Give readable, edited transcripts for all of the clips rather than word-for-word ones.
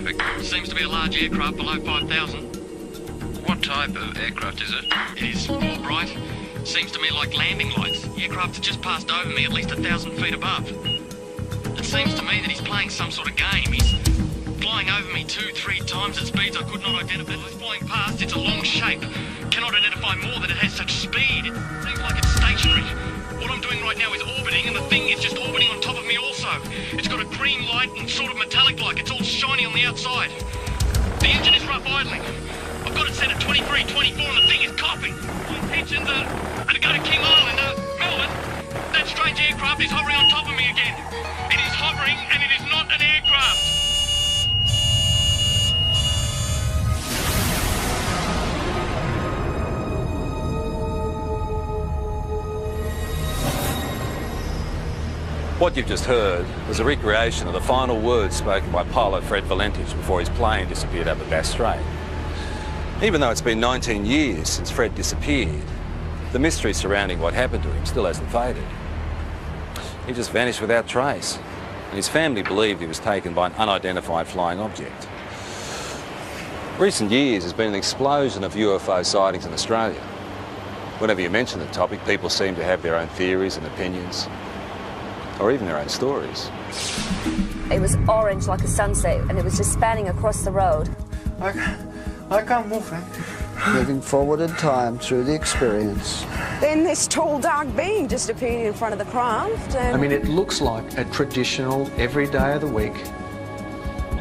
traffic. Seems to be a large aircraft below 5,000. What type of aircraft is it? It is more bright. Seems to me like landing lights. The aircraft has just passed over me at least 1,000 feet above. It seems to me that he's playing some sort of game. He's flying over me 2-3 times at speeds I could not identify. It's flying past, it's a long shape. Cannot identify more that it has such speed. It seems like it's stationary. What I'm doing right now is orbiting, and the thing is just orbiting on top of me also. It's got a green light and sort of metallic-like. It's all shiny on the outside. The engine is rough idling. I've got it set at 23, 24, and the thing is coughing. My intentions are to go to King Island, Melbourne. That strange aircraft is hovering on top of me again. It is hovering, and it is not an aircraft. What you've just heard was a recreation of the final words spoken by pilot Fred Valentich before his plane disappeared over Bass Strait. Even though it's been 19 years since Fred disappeared, the mystery surrounding what happened to him still hasn't faded. He just vanished without trace, and his family believed he was taken by an unidentified flying object. Recent years has been an explosion of UFO sightings in Australia. Whenever you mention the topic, people seem to have their own theories and opinions, or even their own stories. It was orange like a sunset, and it was just spanning across the road. I can't move, man. Moving forward in time through the experience. Then this tall, dark being just appeared in front of the craft. And I mean, it looks like a traditional, every day of the week,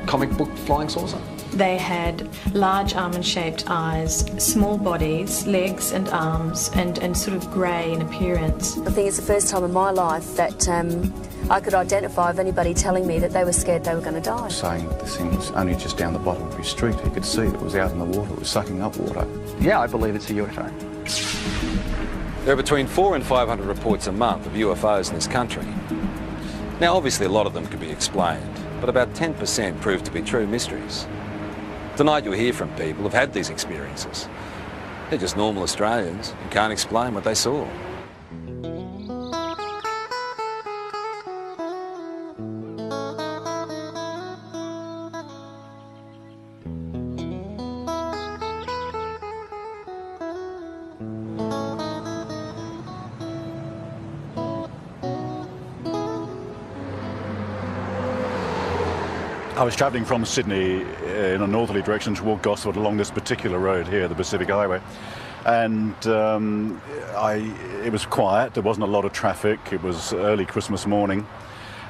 comic book flying saucer. They had large almond-shaped eyes, small bodies, legs and arms, and sort of grey in appearance. I think it's the first time in my life that I could identify of anybody telling me that they were scared they were going to die. Saying that this thing was only just down the bottom of his street. He could see it was out in the water, it was sucking up water. Yeah, I believe it's a UFO. There are between 400 and 500 reports a month of UFOs in this country. Now, obviously, a lot of them could be explained, but about 10% prove to be true mysteries. Tonight you'll hear from people who've had these experiences. They're just normal Australians who can't explain what they saw. I was travelling from Sydney in a northerly direction toward Gosford along this particular road here, the Pacific Highway, and it was quiet. There wasn't a lot of traffic. It was early Christmas morning,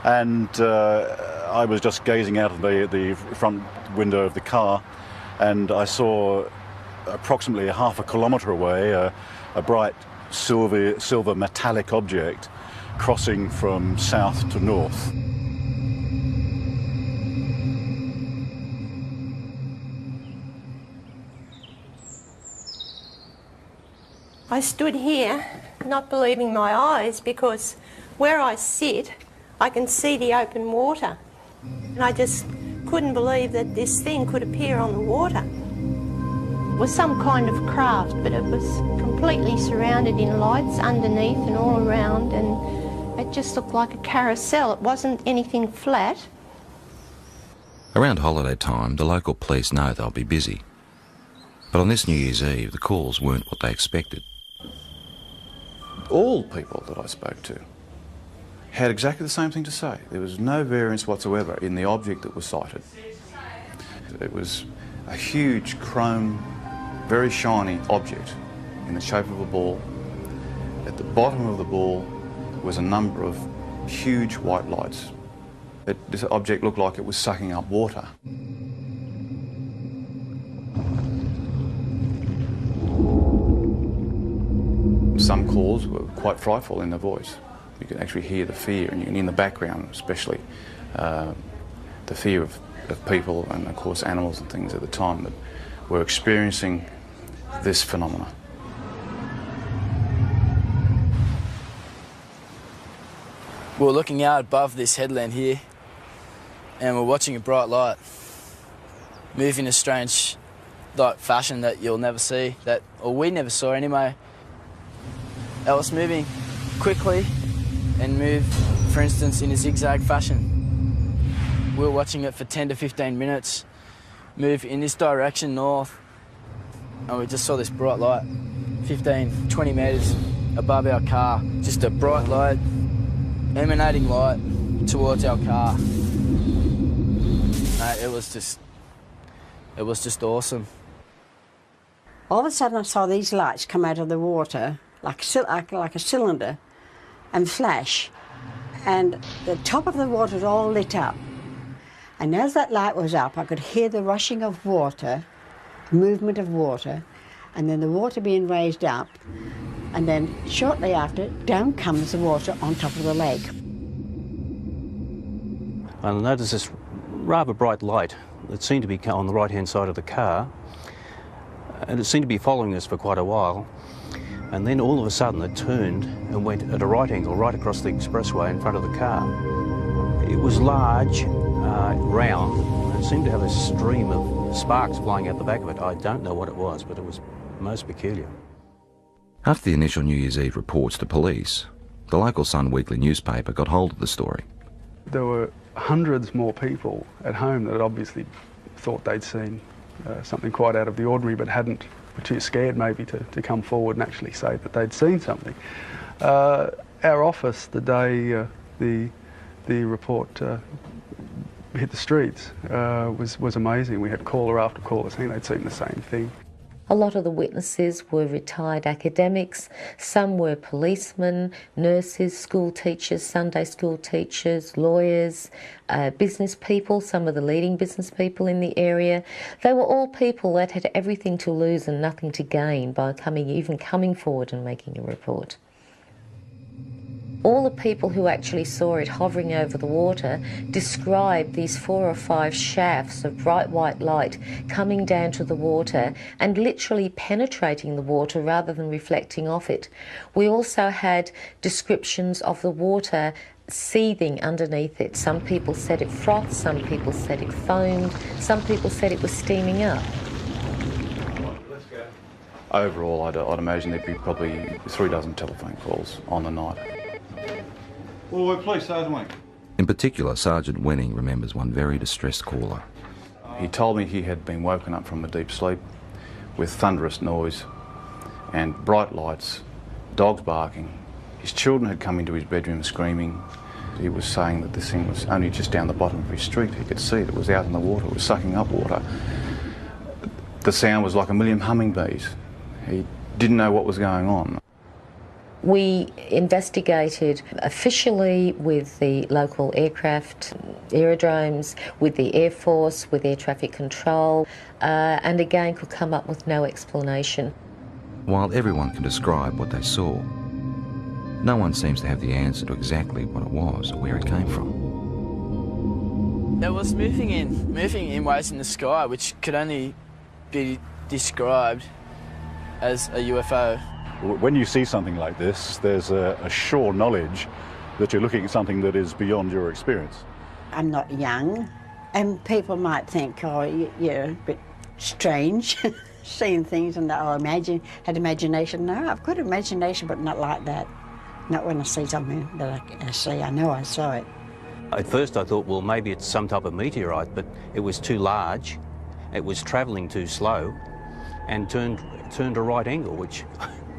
and I was just gazing out of the front window of the car, and I saw approximately half a kilometre away a bright silver metallic object crossing from south to north. I stood here not believing my eyes, because where I sit I can see the open water, and I just couldn't believe that this thing could appear on the water. It was some kind of craft, but it was completely surrounded in lights underneath and all around, and it just looked like a carousel. It wasn't anything flat. Around holiday time, the local police know they'll be busy. But on this New Year's Eve, the calls weren't what they expected. All people that I spoke to had exactly the same thing to say. There was no variance whatsoever in the object that was sighted. It was a huge chrome, very shiny object in the shape of a ball. At the bottom of the ball was a number of huge white lights. This object looked like it was sucking up water. Some calls were quite frightful in their voice. You could actually hear the fear, and in the background especially, the fear of people and of course animals and things at the time that were experiencing this phenomena. We're looking out above this headland here, and we're watching a bright light move in a strange fashion that you'll never see, or we never saw anyway. It was moving quickly and moved, for instance, in a zigzag fashion. We were watching it for 10 to 15 minutes, move in this direction north, and we just saw this bright light 15, 20 metres above our car. Just a bright light, emanating light towards our car. It was just awesome. All of a sudden I saw these lights come out of the water like a cylinder and flash, and the top of the water all lit up. And as that light was up, I could hear the rushing of water, movement of water, and then the water being raised up, and then shortly after, down comes the water on top of the lake. I noticed this rather bright light that seemed to be on the right-hand side of the car, and it seemed to be following us for quite a while. And then all of a sudden it turned and went at a right angle right across the expressway in front of the car. It was large, round, and it seemed to have a stream of sparks flying out the back of it. I don't know what it was, but it was most peculiar. After the initial New Year's Eve reports to police, the local Sun weekly newspaper got hold of the story. There were hundreds more people at home that obviously thought they'd seen something quite out of the ordinary, but were too scared maybe to come forward and actually say that they'd seen something. Our office, the day the report hit the streets, was amazing. We had caller after caller saying they'd seen the same thing. A lot of the witnesses were retired academics, some were policemen, nurses, school teachers, Sunday school teachers, lawyers, business people, some of the leading business people in the area. They were all people that had everything to lose and nothing to gain by even coming forward and making a report. All the people who actually saw it hovering over the water described these 4 or 5 shafts of bright white light coming down to the water and literally penetrating the water rather than reflecting off it. We also had descriptions of the water seething underneath it. Some people said it frothed, some people said it foamed, some people said it was steaming up. Overall, I'd imagine there'd be probably 3 dozen telephone calls on the night. Well, please, Sergeant Wenning. In particular, Sergeant Wenning remembers one very distressed caller. He told me he had been woken up from a deep sleep with thunderous noise and bright lights, dogs barking. His children had come into his bedroom screaming. He was saying that this thing was only just down the bottom of his street. He could see it. It was out in the water. It was sucking up water. The sound was like a million hummingbees. He didn't know what was going on. We investigated officially with the local aircraft, aerodromes, with the Air Force, with air traffic control, and again could come up with no explanation. While everyone can describe what they saw, no one seems to have the answer to exactly what it was or where it came from. There was moving in waves in the sky which could only be described as a UFO. When you see something like this, there's a sure knowledge that you're looking at something that is beyond your experience. I'm not young, and people might think, oh, you're a bit strange, seeing things and had imagination. No, I've got imagination, but not like that. Not when I see something that I see. I know I saw it. At first I thought, well, maybe it's some type of meteorite, but it was too large, it was travelling too slow, and turned a right angle, which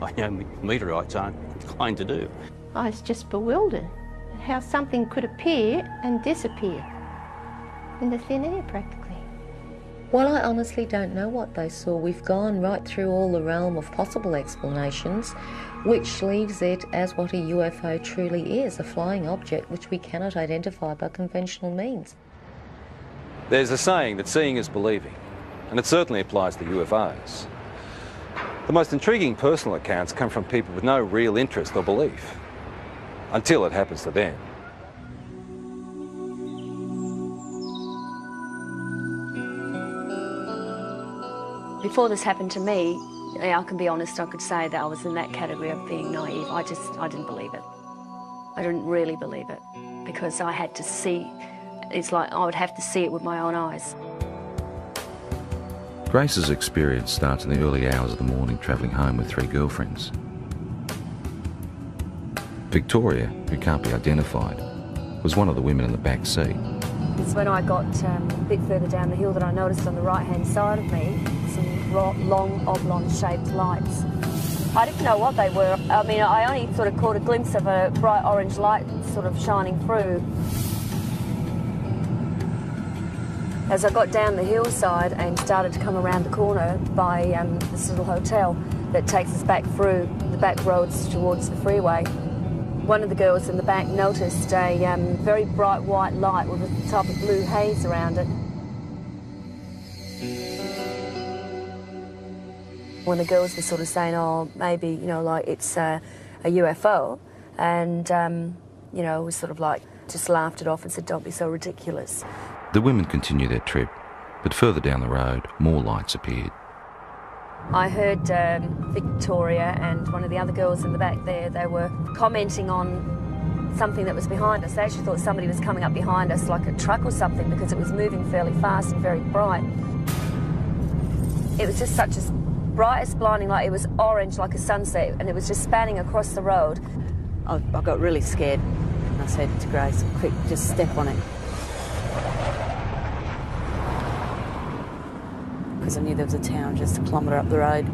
I know meteorites aren't inclined to do. I was just bewildered at how something could appear and disappear in the thin air practically. Well, I honestly don't know what they saw. We've gone right through all the realm of possible explanations, which leaves it as what a UFO truly is, a flying object which we cannot identify by conventional means. There's a saying that seeing is believing, and it certainly applies to UFOs. The most intriguing personal accounts come from people with no real interest or belief, until it happens to them. Before this happened to me, I can be honest, I could say that I was in that category of being naive. I didn't believe it. I didn't really believe it, because I had to see, it's like I would have to see it with my own eyes. Grace's experience starts in the early hours of the morning travelling home with 3 girlfriends. Victoria, who can't be identified, was one of the women in the back seat. It's when I got a bit further down the hill that I noticed on the right-hand side of me some long, oblong-shaped lights. I didn't know what they were. I mean, I only sort of caught a glimpse of a bright orange light sort of shining through. As I got down the hillside and started to come around the corner by this little hotel that takes us back through the back roads towards the freeway, one of the girls in the back noticed a very bright white light with a type of blue haze around it. When the girls were sort of saying, oh, maybe, you know, like it's a UFO, and, you know, was sort of like just laughed it off and said, don't be so ridiculous. The women continued their trip, but further down the road, more lights appeared. I heard Victoria and one of the other girls in the back there, they were commenting on something that was behind us. They actually thought somebody was coming up behind us, like a truck or something, because it was moving fairly fast and very bright. It was just such a bright as blinding light. It was orange like a sunset, and it was just spanning across the road. I got really scared, and I said to Grace, quick, just step on it. Because I knew there was a town just a kilometre up the road.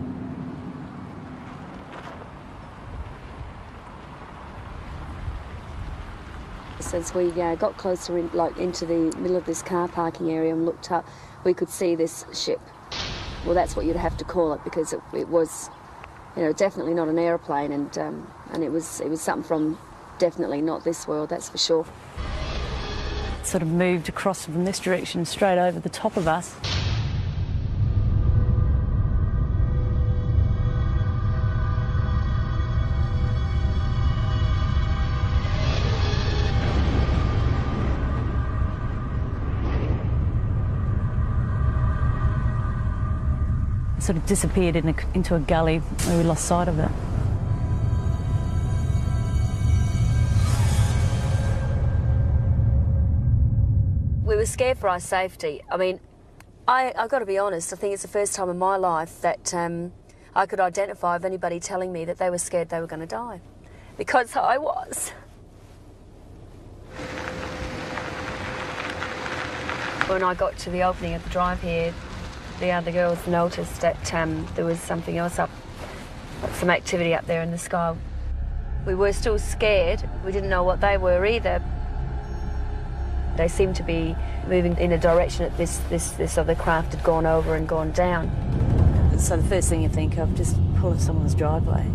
As we got closer into the middle of this car parking area and looked up, we could see this ship. Well, that's what you'd have to call it, because it was, you know, definitely not an aeroplane, and it was something from definitely not this world, that's for sure. It sort of moved across from this direction straight over the top of us. Sort of disappeared into a gully where we lost sight of it. We were scared for our safety. I mean, I've got to be honest, I think it's the first time in my life that I could identify of anybody telling me that they were scared they were going to die. Because I was. When I got to the opening of the drive here, the other girls noticed that there was something else up, some activity up there in the sky. We were still scared. We didn't know what they were either. They seemed to be moving in a direction that this other craft had gone over and gone down. So the first thing you think of, just pull in someone's driveway.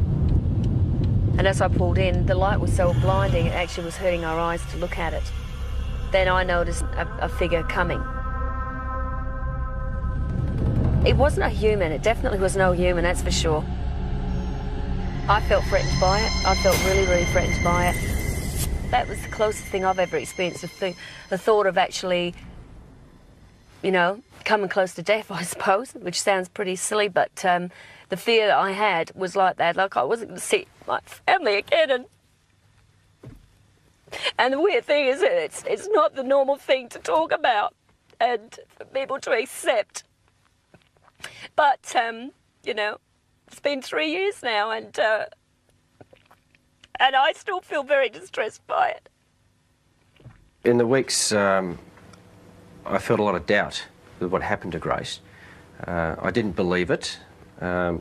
And as I pulled in, the light was so blinding, it actually was hurting our eyes to look at it. Then I noticed a figure coming. It wasn't a human, it definitely was no human, that's for sure. I felt threatened by it. I felt really, really threatened by it. That was the closest thing I've ever experienced, the thought of actually, you know, coming close to death, I suppose, which sounds pretty silly, but the fear that I had was like that, like I wasn't going to see my family again. And the weird thing is that it's not the normal thing to talk about and for people to accept. But, you know, it's been 3 years now, and I still feel very distressed by it. In the weeks, I felt a lot of doubt with what happened to Grace. I didn't believe it,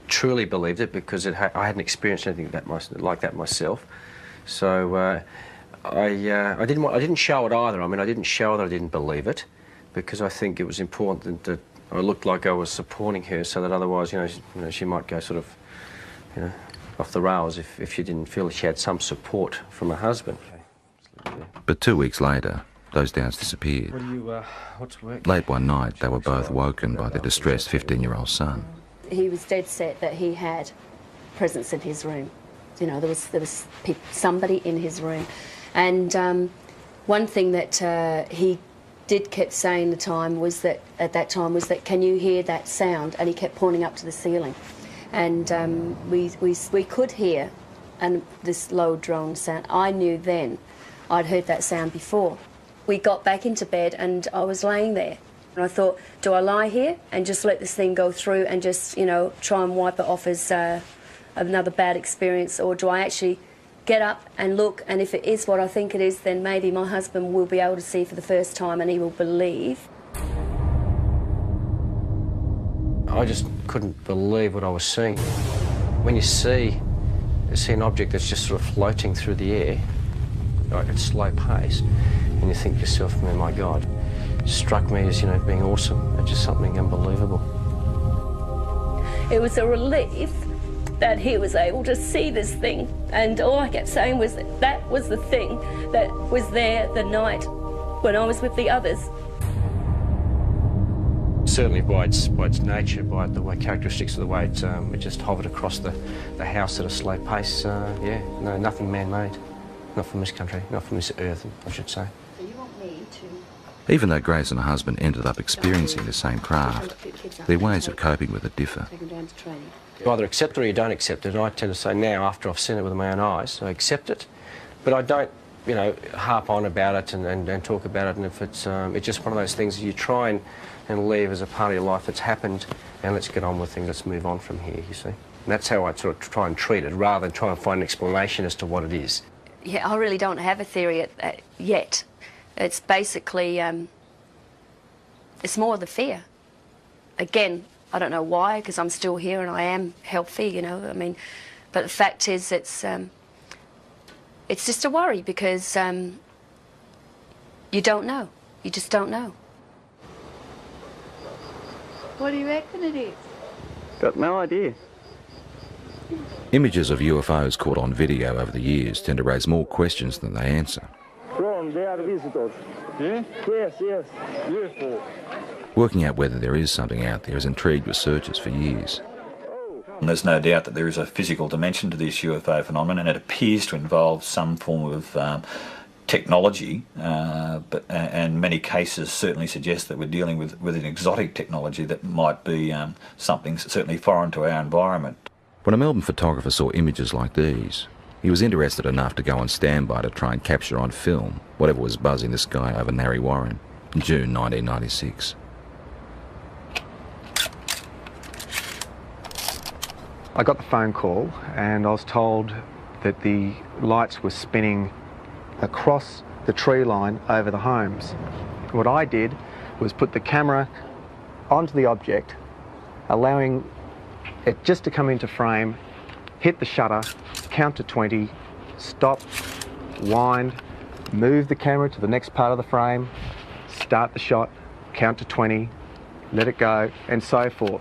truly believed it, because I hadn't experienced anything like that myself. So I didn't show it either. I mean, I didn't show that I didn't believe it, because I think it was important that I looked like I was supporting her, so that otherwise, you know, she might go sort of, you know, off the rails if she didn't feel she had some support from her husband. But 2 weeks later, those doubts disappeared. What's work? Late one night, they were both woken by their distressed 15-year-old son. He was dead set that he had presence in his room. You know, there was somebody in his room. And one thing that he kept saying at that time was that, can you hear that sound? And he kept pointing up to the ceiling. And we could hear this low drone sound. I knew then I'd heard that sound before. We got back into bed and I was laying there. And I thought, do I lie here and just let this thing go through and just, you know, try and wipe it off as another bad experience, or do I actually get up and look, and if it is what I think it is, then maybe my husband will be able to see for the first time and he will believe. I just couldn't believe what I was seeing. When you see an object that's just sort of floating through the air, like at slow pace, and you think to yourself, oh my God, it struck me as, you know, being awesome. It's just something unbelievable. It was a relief that he was able to see this thing, and all I kept saying was that was the thing that was there the night when I was with the others. Certainly by its nature, by the way characteristics of the way it just hovered across the house at a slow pace, yeah, no, nothing man-made. Not from this country, not from this earth, I should say. So you want me to... Even though Grace and her husband ended up experiencing the same craft, their ways of coping with it differ. You either accept it or you don't accept it, and I tend to say now, after I've seen it with my own eyes, I accept it, but I don't, you know, harp on about it and talk about it, and if it's just one of those things that you try and leave as a part of your life that's happened, and let's get on with things, let's move on from here, you see. And that's how I sort of try and treat it, rather than try and find an explanation as to what it is. Yeah, I really don't have a theory yet. It's basically, it's more the fear. Again, I don't know why, because I'm still here and I am healthy, you know, I mean, but the fact is it's just a worry because you don't know. You just don't know. What do you reckon it is? Got no idea. Images of UFOs caught on video over the years tend to raise more questions than they answer. They are visitors. Yeah? Yes, UFO. Working out whether there is something out there has intrigued researchers for years. There's no doubt that there is a physical dimension to this UFO phenomenon, and it appears to involve some form of technology, and many cases certainly suggest that we're dealing with an exotic technology that might be something certainly foreign to our environment. When a Melbourne photographer saw images like these, he was interested enough to go on standby to try and capture on film whatever was buzzing the sky over Narre Warren in June 1996. I got the phone call and I was told that the lights were spinning across the tree line over the homes. What I did was put the camera onto the object, allowing it just to come into frame, hit the shutter, count to 20, stop, wind, move the camera to the next part of the frame, start the shot, count to 20, let it go, and so forth.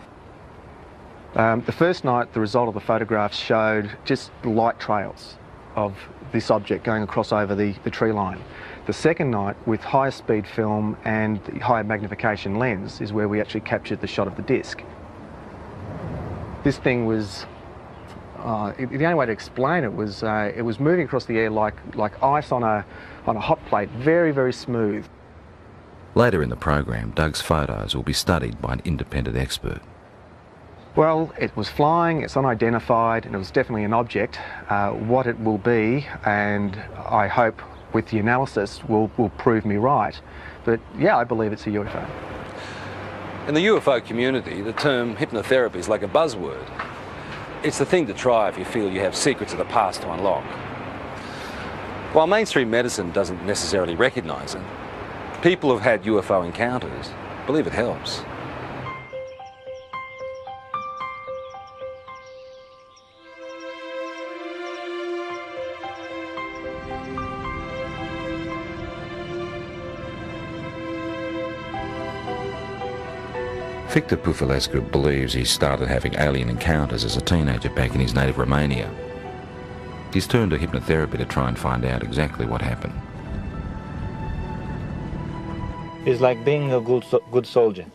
The first night, the result of the photographs showed just light trails of this object going across over the tree line. The second night, with higher speed film and higher magnification lens, is where we actually captured the shot of the disc. This thing was, the only way to explain it was moving across the air like ice on a hot plate, very, very smooth. Later in the program, Doug's photos will be studied by an independent expert. Well, it was flying, it's unidentified, and it was definitely an object. What it will be, and I hope with the analysis will prove me right. But yeah, I believe it's a UFO. In the UFO community, the term hypnotherapy is like a buzzword. It's the thing to try if you feel you have secrets of the past to unlock. While mainstream medicine doesn't necessarily recognise it, people who've had UFO encounters believe it helps. Victor Pufulescu believes he started having alien encounters as a teenager back in his native Romania. He's turned to hypnotherapy to try and find out exactly what happened. It's like being a good soldier.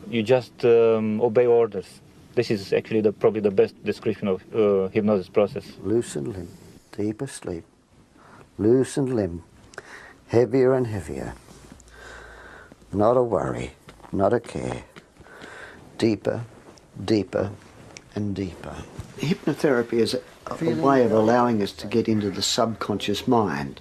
You just obey orders. This is actually probably the best description of hypnosis process. Loosen limb, deeper sleep. Loosen limb, heavier and heavier. Not a worry, not a care. Deeper, deeper, and deeper. Hypnotherapy is a way of allowing us to get into the subconscious mind.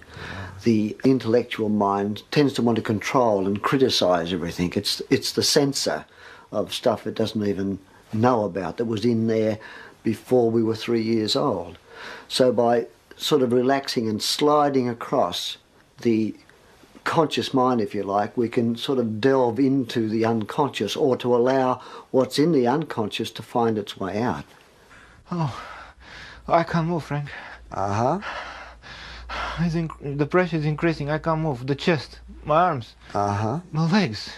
The intellectual mind tends to want to control and criticise everything. It's the censor of stuff it doesn't even know about that was in there before we were 3 years old. So by sort of relaxing and sliding across the conscious mind, if you like, we can sort of delve into the unconscious, or to allow what's in the unconscious to find its way out. Oh, I can't move, Frank. Uh-huh. The pressure is increasing. I can't move. The chest, my arms, uh-huh, my legs.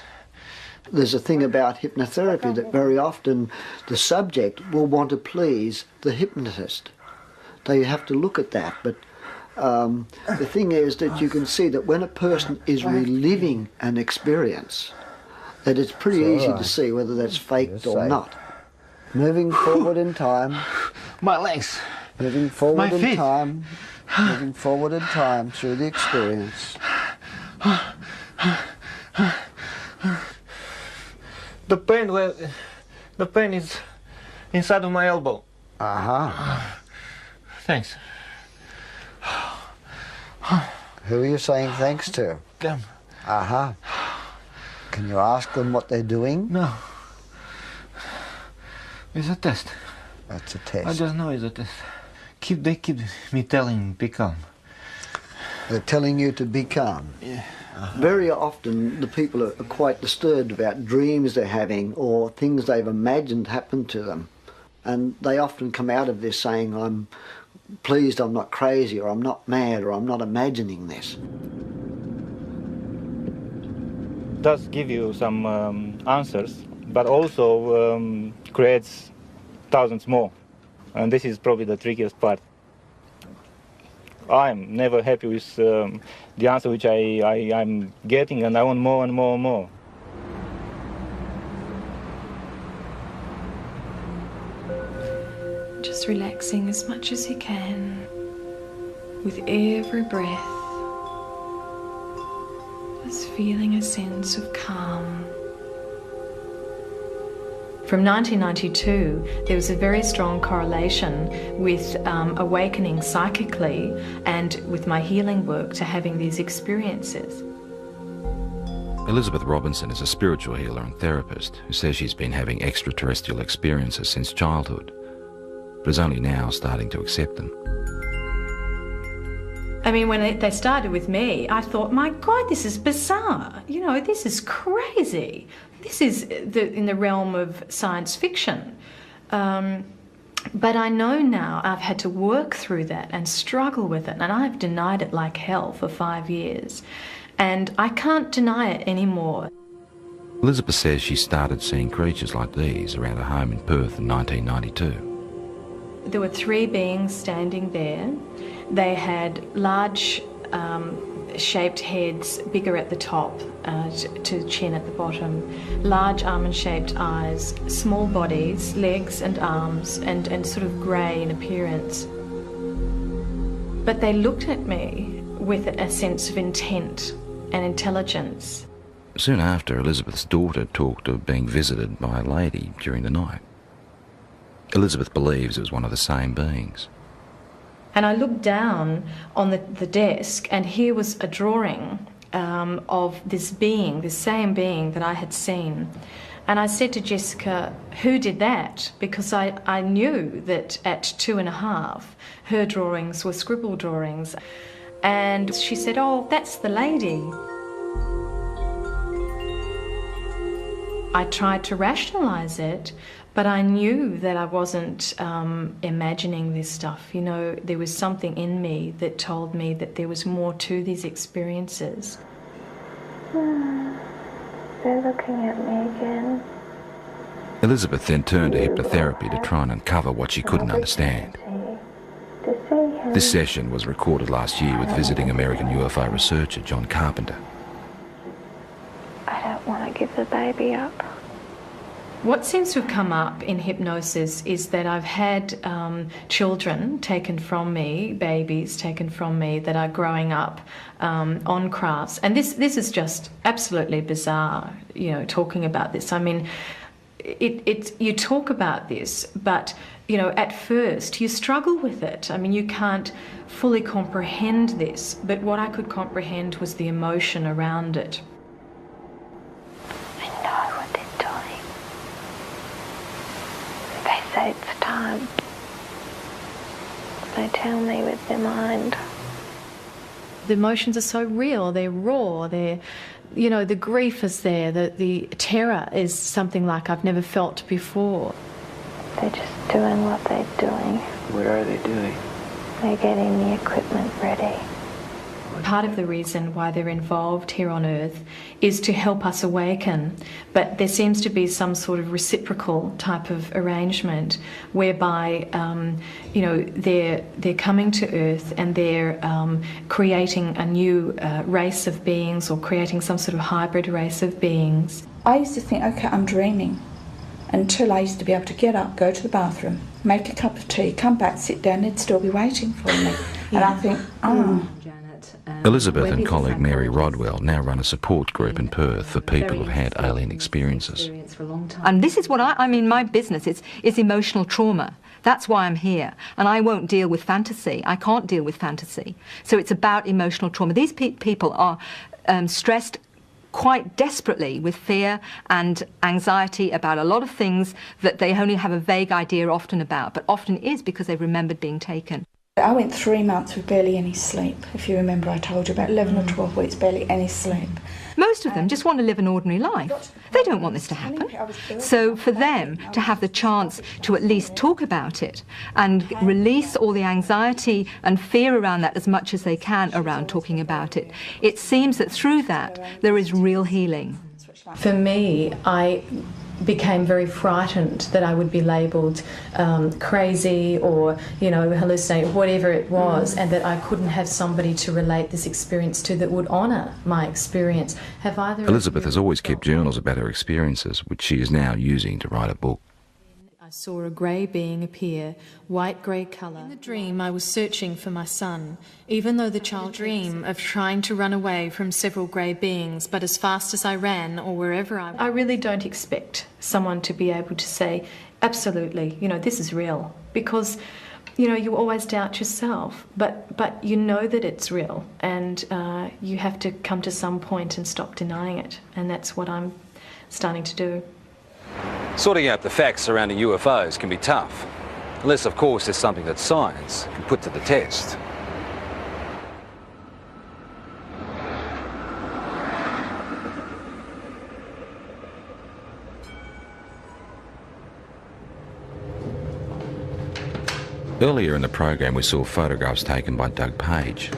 There's a thing about hypnotherapy that very often the subject will want to please the hypnotist. They have to look at that, but the thing is that you can see that when a person is reliving an experience, that it's pretty easy to see whether that's faked or not. Moving forward in time. My legs. Moving forward my in feet. time. Moving forward in time through the experience. The pain is inside of my elbow. Uh-huh. Thanks. Who are you saying thanks to? Them. Uh-huh. Can you ask them what they're doing? No. It's a test. That's a test. I just know it's a test. They keep me telling be calm. They're telling you to be calm? Yeah. Uh-huh. Very often the people are quite disturbed about dreams they're having or things they've imagined happen to them. And they often come out of this saying, I'm pleased I'm not crazy, or I'm not mad, or I'm not imagining this. It does give you some answers, but also creates thousands more. And this is probably the trickiest part. I'm never happy with the answer which I'm getting, and I want more and more and more. Just relaxing as much as you can with every breath. Just feeling a sense of calm. From 1992, there was a very strong correlation with awakening psychically and with my healing work to having these experiences. Elizabeth Robinson is a spiritual healer and therapist who says she's been having extraterrestrial experiences since childhood, but is only now starting to accept them. I mean, when they started with me, I thought, my God, this is bizarre. You know, this is crazy. This is in the realm of science fiction. But I know now I've had to work through that and struggle with it, and I've denied it like hell for 5 years. And I can't deny it anymore. Elizabeth says she started seeing creatures like these around her home in Perth in 1992. There were 3 beings standing there. They had large shaped heads, bigger at the top to chin at the bottom, large almond-shaped eyes, small bodies, legs and arms, and sort of grey in appearance. But they looked at me with a sense of intent and intelligence. Soon after, Elizabeth's daughter talked of being visited by a lady during the night. Elizabeth believes it was one of the same beings. And I looked down on the desk, and here was a drawing of this being, this same being that I had seen. And I said to Jessica, who did that? Because I knew that at 2.5, her drawings were scribble drawings. And she said, oh, that's the lady. I tried to rationalise it, but I knew that I wasn't imagining this stuff. You know, there was something in me that told me that there was more to these experiences. They're looking at me again. Elizabeth then turned to hypnotherapy to try and uncover what she couldn't understand. This session was recorded last year with visiting American UFO researcher John Carpenter. I don't want to give the baby up. What seems to have come up in hypnosis is that I've had children taken from me, babies taken from me that are growing up on crafts. And this is just absolutely bizarre, you know, talking about this. I mean, you talk about this, but, you know, at first you struggle with it. I mean, you can't fully comprehend this, but what I could comprehend was the emotion around it. They say it's time. they tell me with their mind. The emotions are so real, they're raw, they're, you know, the grief is there, the terror is something like I've never felt before. They're just doing what they're doing. What are they doing? They're getting the equipment ready. Part of the reason why they're involved here on Earth is to help us awaken, but there seems to be some sort of reciprocal type of arrangement whereby, you know, they're coming to Earth and they're creating a new race of beings, or creating some sort of hybrid race of beings. I used to think, okay, I'm dreaming, until I used to be able to get up, go to the bathroom, make a cup of tea, come back, sit down, they'd still be waiting for me. And I think, oh. Elizabeth and colleague Mary Rodwell now run a support group in Perth for people who've had alien experiences. And this is what I mean, my business is emotional trauma. That's why I'm here. And I won't deal with fantasy. I can't deal with fantasy. So it's about emotional trauma. These people are stressed quite desperately with fear and anxiety about a lot of things that they only have a vague idea often about, but often is because they've remembered being taken. I went 3 months with barely any sleep. If you remember, I told you about 11 or 12 weeks, barely any sleep. Most of them just want to live an ordinary life. They don't want this to happen. So for them to have the chance to at least talk about it and release all the anxiety and fear around that as much as they can around talking about it, it seems that through that there is real healing. For me, I became very frightened that I would be labelled crazy or, you know, hallucinate, whatever it was, and that I couldn't have somebody to relate this experience to that would honour my experience. Have either Elizabeth has always kept journals about her experiences, which she is now using to write a book. I saw a grey being appear, white-grey colour. In the dream, I was searching for my son, even though the child dream of trying to run away from several grey beings, but as fast as I ran or wherever I really don't expect someone to be able to say, absolutely, you know, this is real, because, you know, you always doubt yourself, but you know that it's real, and you have to come to some point and stop denying it, and that's what I'm starting to do. Sorting out the facts surrounding UFOs can be tough, unless of course there's something that science can put to the test. Earlier in the program we saw photographs taken by Doug Page.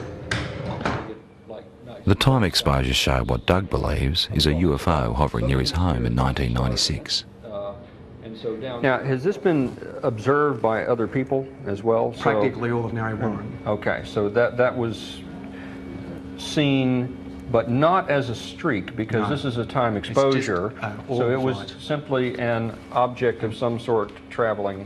The time exposures show what Doug believes is a UFO hovering near his home in 1996. Now, has this been observed by other people as well? Practically all of Narre-Warren. Okay, so that was seen, but not as a streak, because this is a time exposure. So it was simply an object of some sort traveling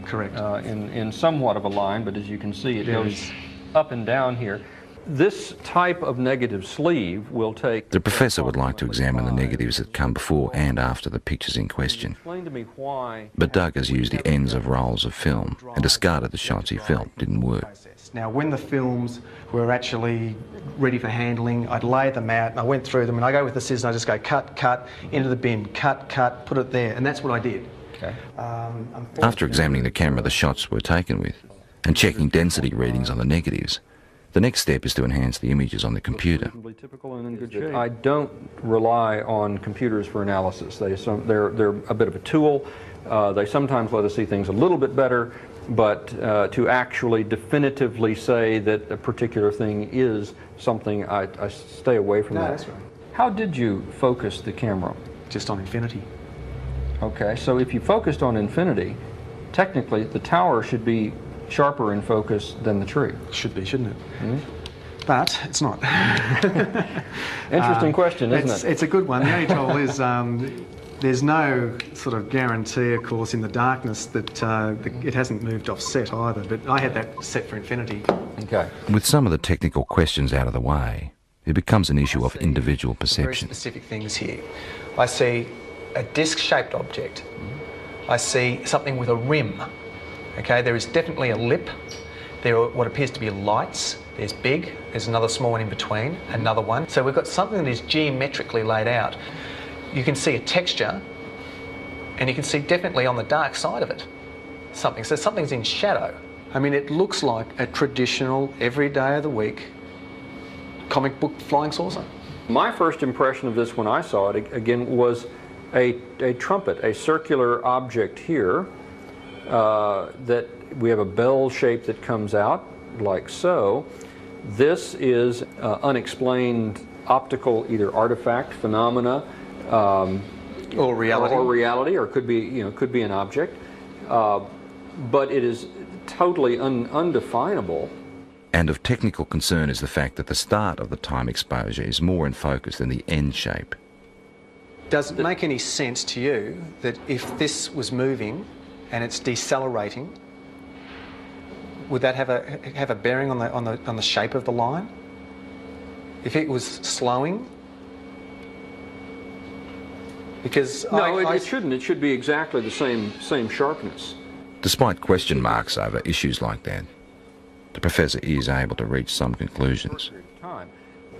in somewhat of a line, but as you can see, it goes up and down here. This type of negative sleeve will take... The professor would like to examine the negatives that come before and after the pictures in question. Explain to me why... But Doug has used the ends of rolls of film and discarded the shots he felt didn't work. Now, when the films were actually ready for handling, I'd lay them out and I went through them, and I go with the scissors and I just go cut, cut, into the bin, cut, cut, put it there, and that's what I did. Okay. After examining the camera the shots were taken with and checking density readings on the negatives, the next step is to enhance the images on the computer. I don't rely on computers for analysis. They're a bit of a tool. They sometimes let us see things a little bit better, but to actually definitively say that a particular thing is something, I stay away from that. That's right. How did you focus the camera? Just on infinity. Okay, so if you focused on infinity, technically the tower should be sharper in focus than the tree. Should be, shouldn't it? Mm-hmm. But it's not. Interesting question, isn't it? It's a good one. The only trouble is there's no sort of guarantee, of course, in the darkness that it hasn't moved off set either, but I had that set for infinity. Okay. With some of the technical questions out of the way, it becomes an issue of individual perception. Very specific things here. I see a disc-shaped object. I see something with a rim. Okay, there is definitely a lip. There are what appears to be lights. There's big, there's another small one in between, another one. So we've got something that is geometrically laid out. You can see a texture, and you can see definitely on the dark side of it something. So something's in shadow. I mean, it looks like a traditional, every day of the week, comic book flying saucer. My first impression of this when I saw it, again, was a trumpet, a circular object here that we have a bell shape that comes out like so. This is unexplained optical either artifact, phenomena, or reality, or could be could be an object, but it is totally undefinable. And of technical concern is the fact that the start of the time exposure is more in focus than the end shape. Does it make any sense to you that if this was moving and it's decelerating, would that have a bearing on the shape of the line? If it was slowing? Because no, it shouldn't. It should be exactly the same sharpness. Despite question marks over issues like that, the professor is able to reach some conclusions.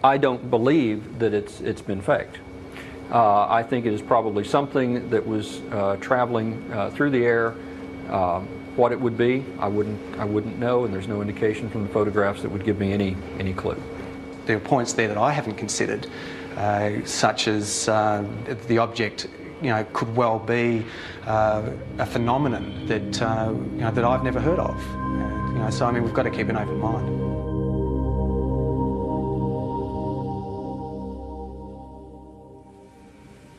I don't believe that it's been faked. I think it is probably something that was traveling through the air. What it would be, I wouldn't know, and there's no indication from the photographs that would give me any clue. There are points there that I haven't considered, such as the object, could well be a phenomenon that that I've never heard of. So I mean, we've got to keep an open mind.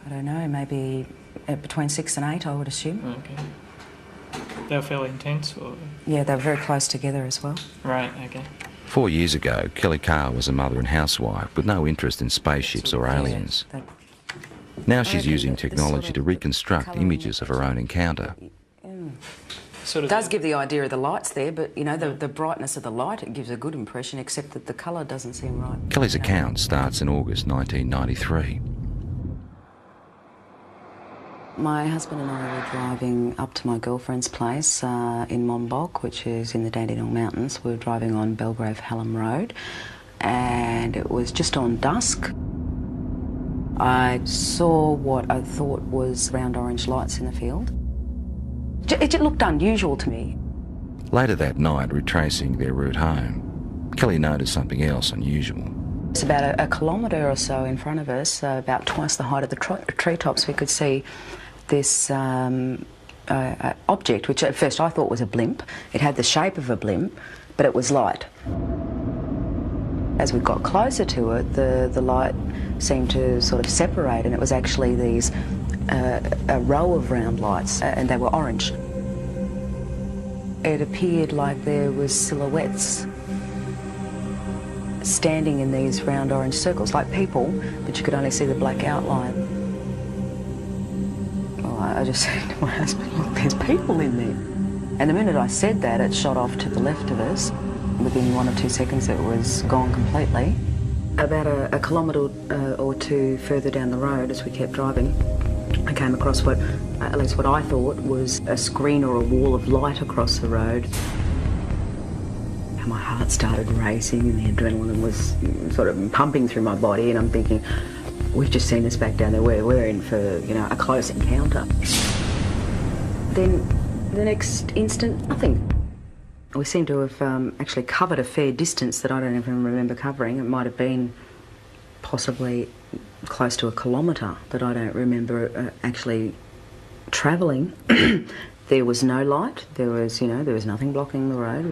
I don't know, maybe between 6 and 8, I would assume. Okay. They were fairly intense, or? Yeah, they were very close together as well. Right, okay. 4 years ago, Kelly Carr was a mother and housewife with no interest in spaceships or aliens. Now she's using technology to reconstruct images of her own encounter. It does give the idea of the lights there, but the brightness of the light, it gives a good impression, except that the colour doesn't seem right. Kelly's account starts in August 1993. My husband and I were driving up to my girlfriend's place in Monbulk, which is in the Dandenong Mountains. We were driving on Belgrave-Hallam Road, and it was just on dusk. I saw what I thought was round orange lights in the field. It looked unusual to me. Later that night, retracing their route home, Kelly noticed something else unusual. It's about a kilometre or so in front of us, about twice the height of the treetops. We could see this object, which at first I thought was a blimp. It had the shape of a blimp, but it was light. As we got closer to it, the light seemed to sort of separate, and it was actually these a row of round lights, and they were orange. It appeared like there was silhouettes standing in these round orange circles, like people, but you could only see the black outline. Well, I just said to my husband, look, there's people in there. And the minute I said that, it shot off to the left of us. Within 1 or 2 seconds, it was gone completely. About a kilometre or two further down the road, as we kept driving, I came across at least what I thought was a screen or a wall of light across the road. And my heart started racing and the adrenaline was sort of pumping through my body, and I'm thinking, we've just seen this back down there, we're in for, a close encounter. Then the next instant, nothing. We seem to have actually covered a fair distance that I don't even remember covering. It might have been possibly close to a kilometre that I don't remember actually travelling. There was no light. There was nothing blocking the road.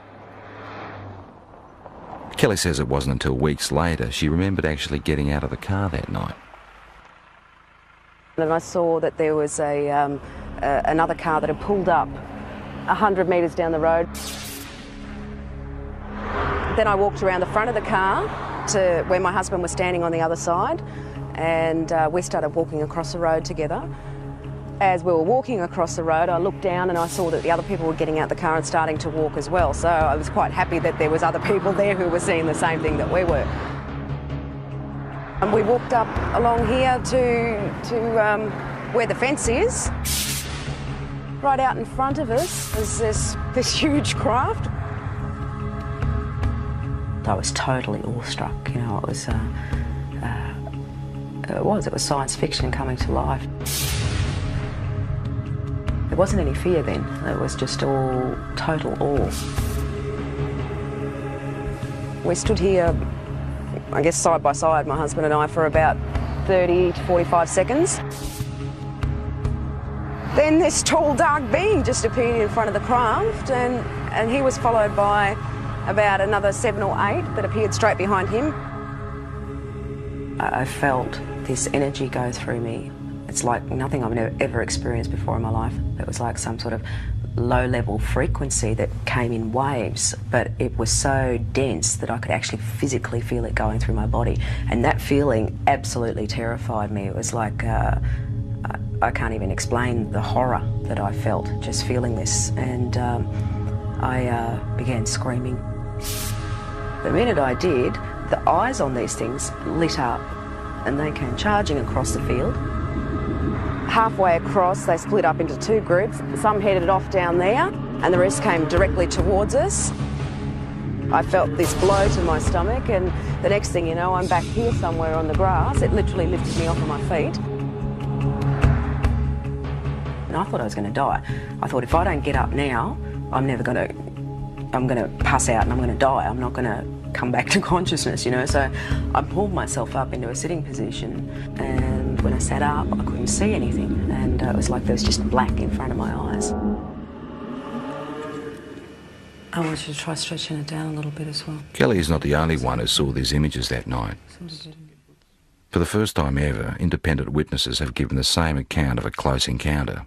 Kelly says it wasn't until weeks later she remembered actually getting out of the car that night. And I saw that there was another car that had pulled up 100 metres down the road. Then I walked around the front of the car to where my husband was standing on the other side, and we started walking across the road together. As we were walking across the road, I looked down and I saw that the other people were getting out the car and starting to walk as well. So I was quite happy that there was other people there who were seeing the same thing that we were. And we walked up along here to where the fence is. Right out in front of us is this huge craft. I was totally awestruck. It was science fiction coming to life. There wasn't any fear then. It was just all total awe. We stood here, I guess side by side, my husband and I, for about 30 to 45 seconds. Then this tall, dark being just appeared in front of the craft, and he was followed by about another 7 or 8 that appeared straight behind him. I felt this energy go through me. It's like nothing I've ever experienced before in my life. It was like some sort of low-level frequency that came in waves, but it was so dense that I could actually physically feel it going through my body. And that feeling absolutely terrified me. It was like, I can't even explain the horror that I felt just feeling this. And I began screaming. The minute I did, the eyes on these things lit up and they came charging across the field. Halfway across, they split up into 2 groups. Some headed off down there and the rest came directly towards us. I felt this blow to my stomach, and the next thing you know, I'm back here somewhere on the grass. It literally lifted me off of my feet. And I thought I was going to die. I thought if I don't get up now, I'm going to pass out and I'm going to die. I'm not going to come back to consciousness, you know. So I pulled myself up into a sitting position, and when I sat up, I couldn't see anything, and it was like there was just black in front of my eyes. I want you to try stretching it down a little bit as well. Kelly is not the only one who saw these images that night. For the first time ever, independent witnesses have given the same account of a close encounter.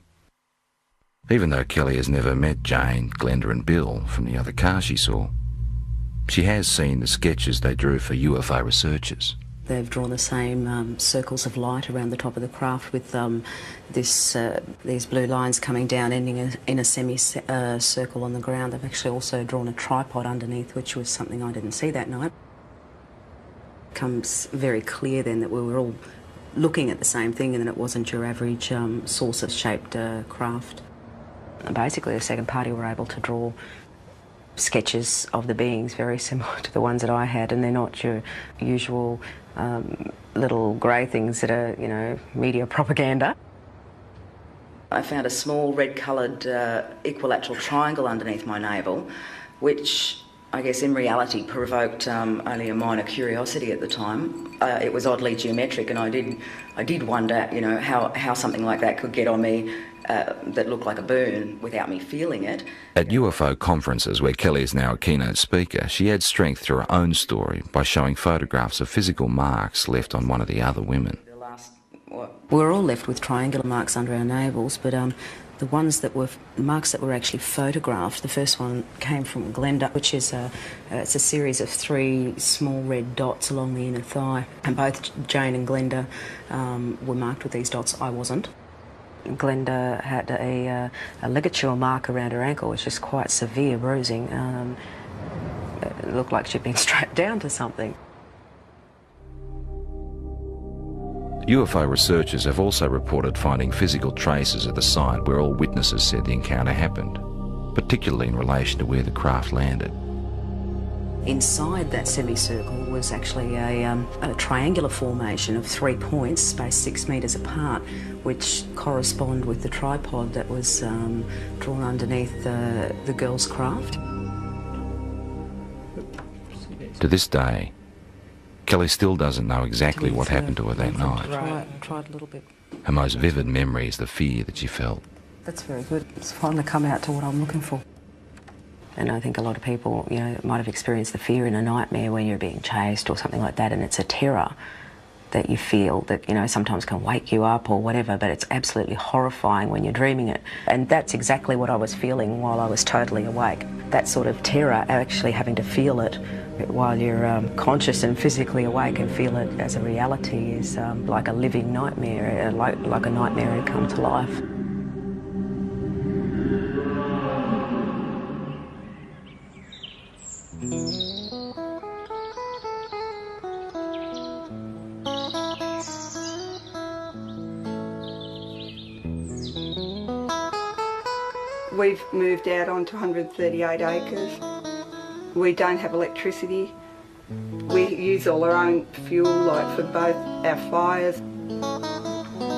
Even though Kelly has never met Jane, Glenda and Bill from the other car she saw, she has seen the sketches they drew for UFO researchers. They've drawn the same circles of light around the top of the craft with these blue lines coming down, ending in a semicircle on the ground. They've actually also drawn a tripod underneath, which was something I didn't see that night. It becomes very clear then that we were all looking at the same thing and that it wasn't your average saucer-shaped craft. And basically, the second party were able to draw sketches of the beings very similar to the ones that I had, and they're not your usual little grey things that are, you know, media propaganda. I found a small red-coloured equilateral triangle underneath my navel, which I guess in reality provoked only a minor curiosity at the time. It was oddly geometric, and I did wonder, you know, how something like that could get on me that looked like a burn without me feeling it. At UFO conferences, where Kelly is now a keynote speaker, she adds strength to her own story by showing photographs of physical marks left on one of the other women. We're all left with triangular marks under our navels, but the ones that were marks that were actually photographed, the first one came from Glenda, which is it's a series of 3 small red dots along the inner thigh, and both Jane and Glenda were marked with these dots. I wasn't. Glenda had a ligature mark around her ankle, which is quite severe bruising. It looked like she'd been strapped down to something. UFO researchers have also reported finding physical traces at the site where all witnesses said the encounter happened, particularly in relation to where the craft landed. Inside that semicircle was actually a triangular formation of 3 points spaced 6 metres apart, which correspond with the tripod that was drawn underneath the girl's craft. To this day, Kelly still doesn't know exactly what happened to her that night. Tried a little bit. Her most vivid memory is the fear that she felt. That's very good. It's finally come out to what I'm looking for. And I think a lot of people, you know, might have experienced the fear in a nightmare when you're being chased or something like that, and it's a terror that you feel that, you know, sometimes can wake you up or whatever, but it's absolutely horrifying when you're dreaming it. And that's exactly what I was feeling while I was totally awake. That sort of terror, actually having to feel it while you're conscious and physically awake and feel it as a reality, is like a living nightmare, like a nightmare had come to life. We've moved out onto 138 acres. We don't have electricity. We use all our own fuel, like for both our fires.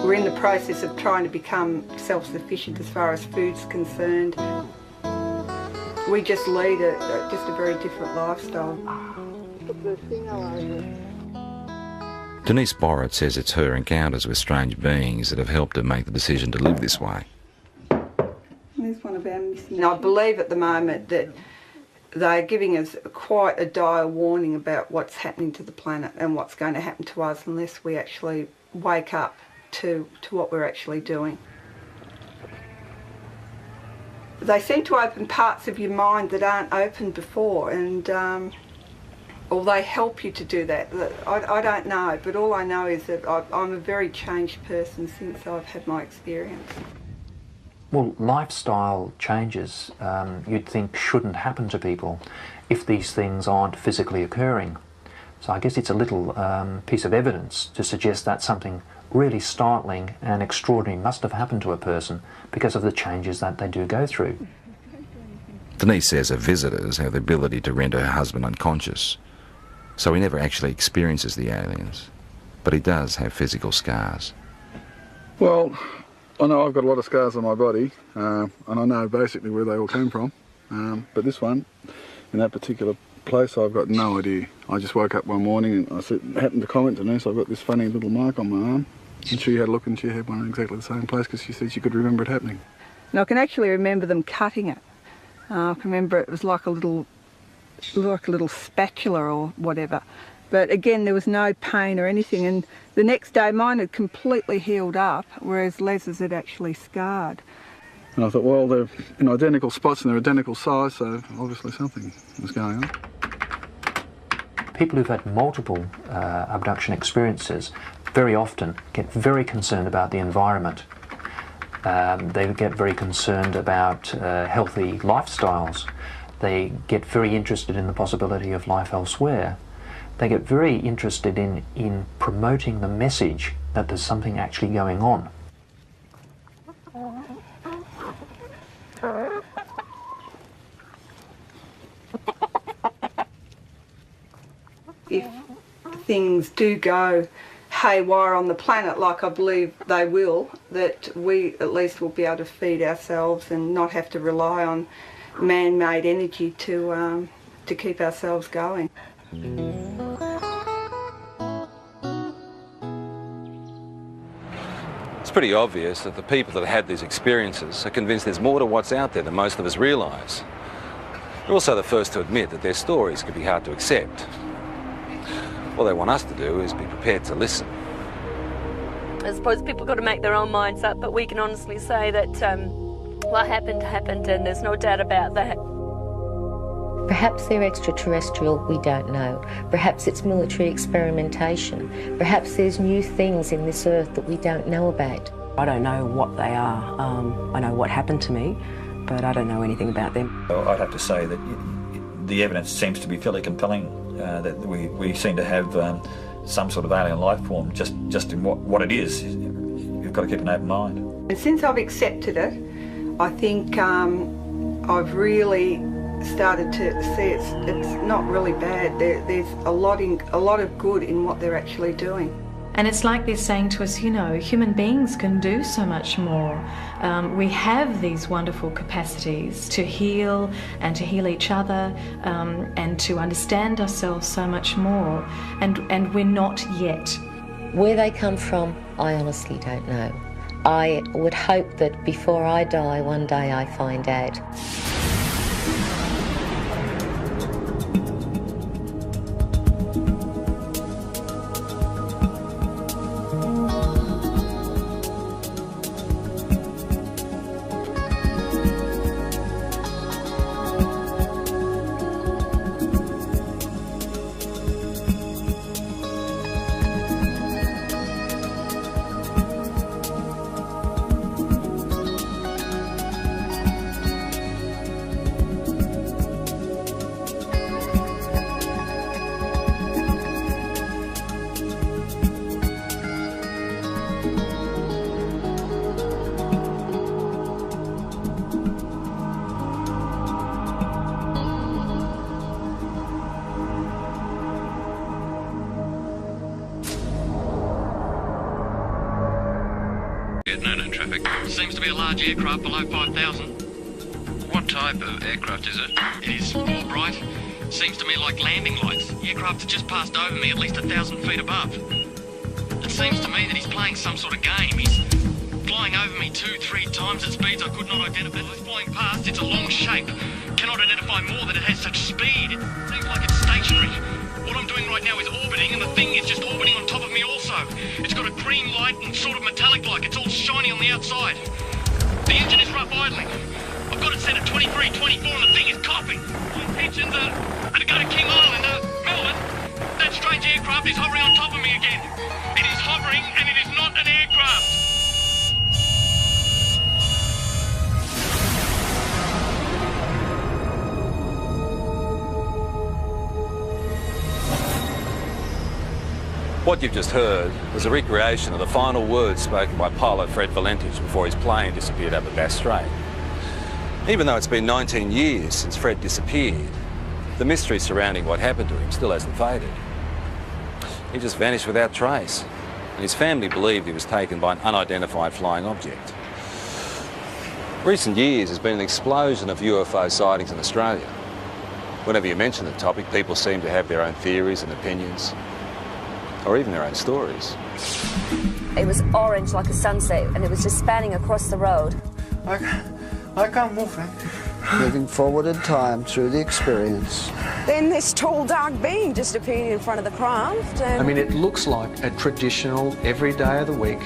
We're in the process of trying to become self-sufficient as far as food's concerned. We just lead just a very different lifestyle. put the thing all over. Denise Borrett says it's her encounters with strange beings that have helped her make the decision to live this way. There's one of our missing. I believe at the moment that they're giving us quite a dire warning about what's happening to the planet and what's going to happen to us unless we actually wake up to what we're actually doing. They seem to open parts of your mind that aren't open before, and or they help you to do that. I don't know, but all I know is that I'm a very changed person since I've had my experience. Well, lifestyle changes you'd think shouldn't happen to people if these things aren't physically occurring. So I guess it's a little piece of evidence to suggest that something really startling and extraordinary must have happened to a person because of the changes that they do go through. Denise says her visitors have the ability to render her husband unconscious, so he never actually experiences the aliens, but he does have physical scars. Well, I know I've got a lot of scars on my body, and I know basically where they all came from, but this one, in that particular place, I've got no idea. I just woke up one morning and I happened to comment to her, so I've got this funny little mark on my arm, and she had a look and she had one in exactly the same place because she said she could remember it happening. And I can actually remember them cutting it. I can remember it was like a little spatula or whatever. But again, there was no pain or anything, and the next day mine had completely healed up, whereas Les's had actually scarred. And I thought, well, they're in identical spots and they're identical size, so obviously something was going on. People who've had multiple abduction experiences very often get very concerned about the environment. They get very concerned about healthy lifestyles. They get very interested in the possibility of life elsewhere. They get very interested in promoting the message that there's something actually going on. If things do go haywire on the planet, like I believe they will, that we at least will be able to feed ourselves and not have to rely on man-made energy to keep ourselves going. It's pretty obvious that the people that had these experiences are convinced there's more to what's out there than most of us realise. They're also the first to admit that their stories could be hard to accept. All they want us to do is be prepared to listen. I suppose people got to make their own minds up, but we can honestly say that what happened, happened, and there's no doubt about that. Perhaps they're extraterrestrial, we don't know. Perhaps it's military experimentation. Perhaps there's new things in this earth that we don't know about. I don't know what they are. I know what happened to me, but I don't know anything about them. Well, I'd have to say that the evidence seems to be fairly compelling, that we seem to have some sort of alien life form just in what it is. You've got to keep an open mind. And since I've accepted it, I think I've really started to see it's not really bad. There's a lot of good in what they're actually doing. And it's like they're saying to us, you know, human beings can do so much more. We have these wonderful capacities to heal and to heal each other and to understand ourselves so much more. And we're not yet. Where they come from, I honestly don't know. I would hope that before I die, one day I find out. No traffic. Seems to be a large aircraft below 5,000. What type of aircraft is it? It is Albright Seems to me like landing lights. The aircraft had just passed over me at least 1,000 feet above. It seems to me that he's playing some sort of game. He's flying over me 2-3 times at speeds I could not identify. It's flying past, it's a long shape. Cannot identify more that it has such speed. It seems like it's stationary. What I'm doing right now is orbiting, and the thing is just orbiting on top of me also. It's got a green light and sort of metallic-like. It's all shiny on the outside. The engine is rough idling. I've got it set at 23, 24, and the thing is coughing. My intentions are to go to King Island, Melbourne. That strange aircraft is hovering on top of me again. It is hovering, and it is not an aircraft. What you've just heard was a recreation of the final words spoken by pilot Fred Valentich before his plane disappeared over Bass Strait. Even though it's been 19 years since Fred disappeared, the mystery surrounding what happened to him still hasn't faded. He just vanished without trace, and his family believed he was taken by an unidentified flying object. Recent years has been an explosion of UFO sightings in Australia. Whenever you mention the topic, people seem to have their own theories and opinions, or even their own stories. It was orange like a sunset, and it was just spanning across the road. I can't move, man. Moving forward in time through the experience. Then this tall, dark being just appeared in front of the craft. And I mean, it looks like a traditional, every day of the week,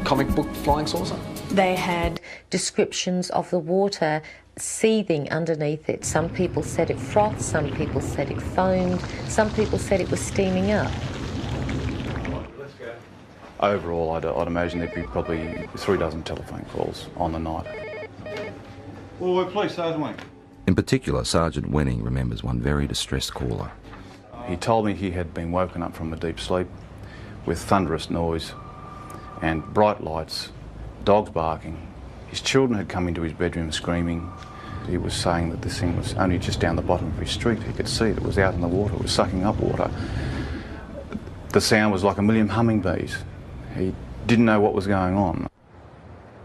comic book flying saucer. They had descriptions of the water seething underneath it. Some people said it frothed, some people said it foamed, some people said it was steaming up. Overall, I'd imagine there'd be probably 3 dozen telephone calls on the night. Well, please, Sergeant Wenning. In particular, Sergeant Wenning remembers one very distressed caller. He told me he had been woken up from a deep sleep with thunderous noise and bright lights, dogs barking. His children had come into his bedroom screaming. He was saying that this thing was only just down the bottom of his street. He could see that it was out in the water, it was sucking up water. The sound was like a million hummingbees. He didn't know what was going on.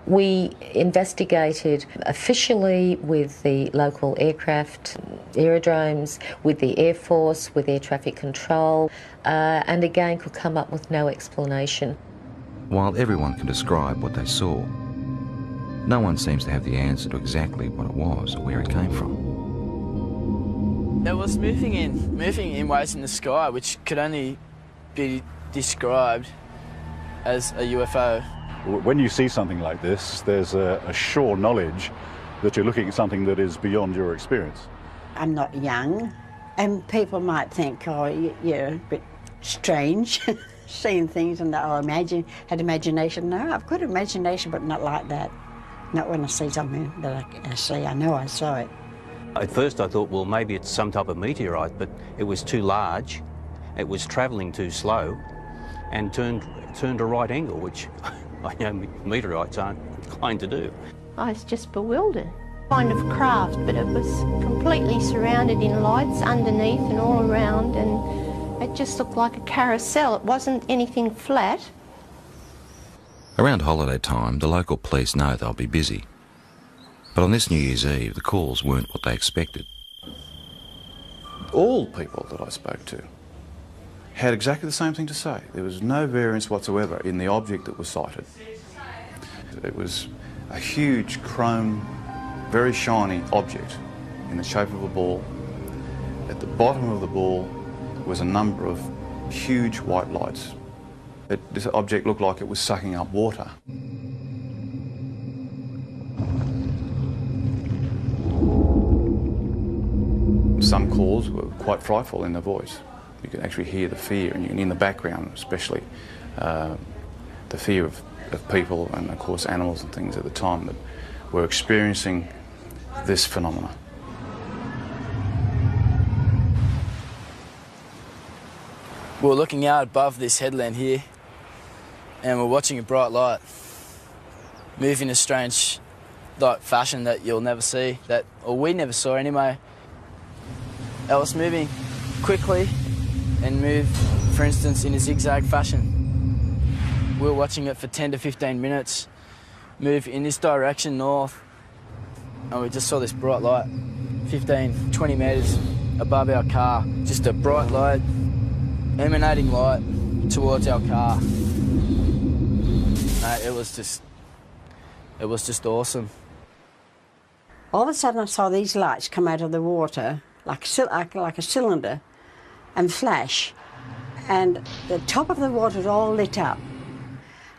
We investigated officially with the local aircraft, aerodromes, with the Air Force, with air traffic control, and again could come up with no explanation. While everyone can describe what they saw, no one seems to have the answer to exactly what it was or where it came from. It was moving in waves in the sky, which could only be described as a UFO. When you see something like this, there's a sure knowledge that you're looking at something that is beyond your experience. I'm not young, and people might think, oh, you're a bit strange, seeing things and had imagination. No, I've got imagination, but not like that. Not when I see something that I see. I know I saw it. At first I thought, well, maybe it's some type of meteorite, but it was too large, it was travelling too slow, and turned a right angle, which I know meteorites aren't inclined to do. I was just bewildered. Kind of craft, but it was completely surrounded in lights underneath and all around, and it just looked like a carousel. It wasn't anything flat. Around holiday time, the local police know they'll be busy. But on this New Year's Eve, the calls weren't what they expected. All people that I spoke to had exactly the same thing to say. There was no variance whatsoever in the object that was sighted. It was a huge chrome, very shiny object in the shape of a ball. At the bottom of the ball was a number of huge white lights. This object looked like it was sucking up water. Some calls were quite frightful in their voice. You could actually hear the fear, and in the background especially, the fear of people and of course animals and things at the time that were experiencing this phenomena. We're looking out above this headland here, and we're watching a bright light move in a strange fashion that you'll never see, or we never saw anyway. It was moving quickly and moved, for instance, in a zigzag fashion. We were watching it for 10 to 15 minutes, move in this direction north, and we just saw this bright light, 15, 20 metres above our car, just a bright light, emanating light towards our car. It was just awesome. All of a sudden I saw these lights come out of the water like a cylinder and flash, and the top of the water was all lit up.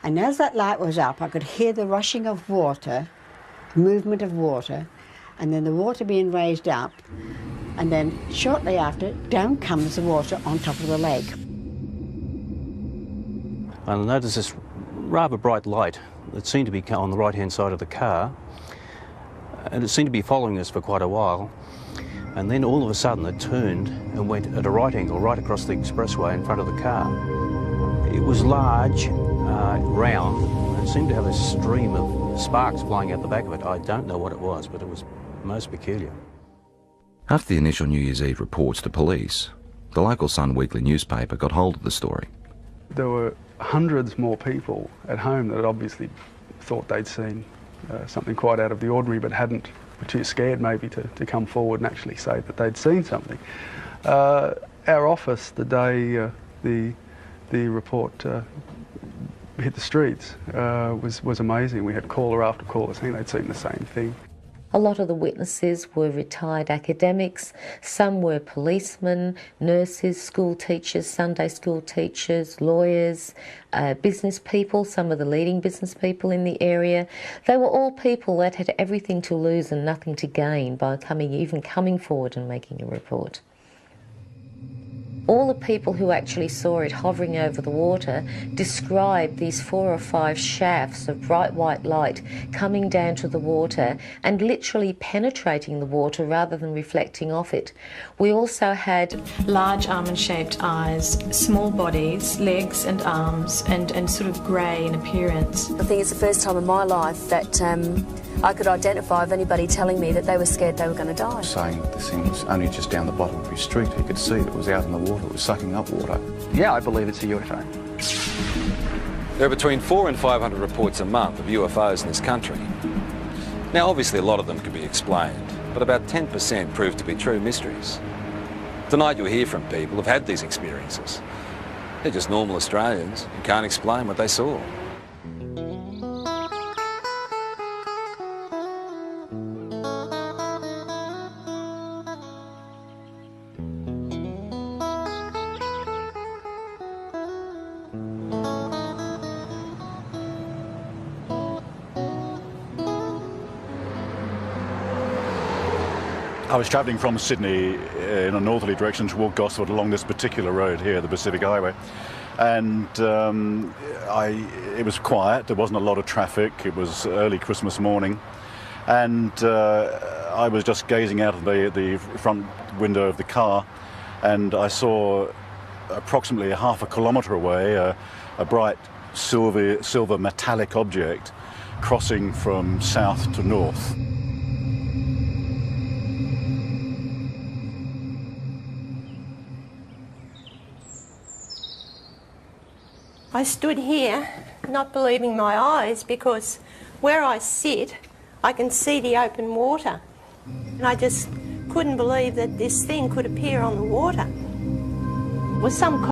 And as that light was up, I could hear the rushing of water, movement of water, and then the water being raised up, and then shortly after, down comes the water on top of the lake. I noticed this rather bright light that seemed to be on the right-hand side of the car, and it seemed to be following us for quite a while. And then all of a sudden it turned and went at a right angle right across the expressway in front of the car. It was large, round, and it seemed to have a stream of sparks flying out the back of it. I don't know what it was, but it was most peculiar. After the initial New Year's Eve reports to police, the local Sun Weekly newspaper got hold of the story. There were hundreds more people at home that had obviously thought they'd seen something quite out of the ordinary, but were too scared maybe to come forward and actually say that they'd seen something. Our office, the day the report hit the streets, was amazing. We had caller after caller saying they'd seen the same thing. A lot of the witnesses were retired academics, some were policemen, nurses, school teachers, Sunday school teachers, lawyers, business people, some of the leading business people in the area. They were all people that had everything to lose and nothing to gain by even coming forward and making a report. All the people who actually saw it hovering over the water described these 4 or 5 shafts of bright white light coming down to the water and literally penetrating the water rather than reflecting off it. We also had large almond-shaped eyes, small bodies, legs and arms, and sort of grey in appearance. I think it's the first time in my life that I could identify of anybody telling me that they were scared they were going to die. Saying this thing was only just down the bottom of his street. He could see it was out in the water, it was sucking up water. Yeah, I believe it's a UFO. There are between 400 and 500 reports a month of UFOs in this country. Now, obviously a lot of them can be explained, but about 10% prove to be true mysteries. Tonight you'll hear from people who've had these experiences. They're just normal Australians who can't explain what they saw. I was travelling from Sydney in a northerly direction toward Gosford along this particular road here, the Pacific Highway, and it was quiet. There wasn't a lot of traffic. It was early Christmas morning, and I was just gazing out of the front window of the car, and I saw approximately half a kilometre away a bright silver metallic object crossing from south to north. I stood here not believing my eyes, because where I sit I can see the open water, and I just couldn't believe that this thing could appear on the water. It was some